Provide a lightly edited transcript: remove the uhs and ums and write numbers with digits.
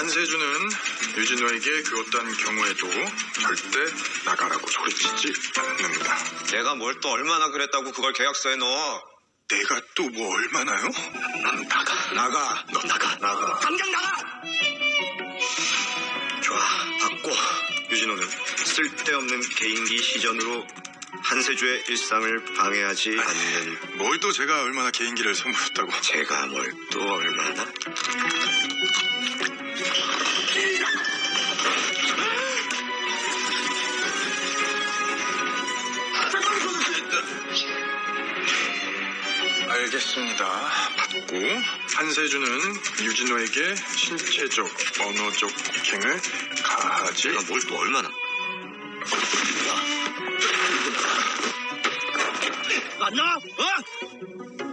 한세준은 유진호에게 그었던 경우에도 절대 나가라고 소리치지 않는다. 내가 뭘 또 얼마나 그랬다고 그걸 계약서에 넣어? 내가 또 뭐 얼마나요? 나가. 너 나가. 당장 나가! 좋아, 받고. 유진호는 쓸데없는 개인기 시전으로 한세주의 일상을 방해하지 않는. 뭘 또 제가 얼마나 개인기를 선보였다고. 제가 뭘 또 얼마나? 알겠습니다. 받고. 한세준은 유진호에게 신체적, 언어적 폭행을 가하지. 내가 뭘 또 얼마나? 맞나? 어?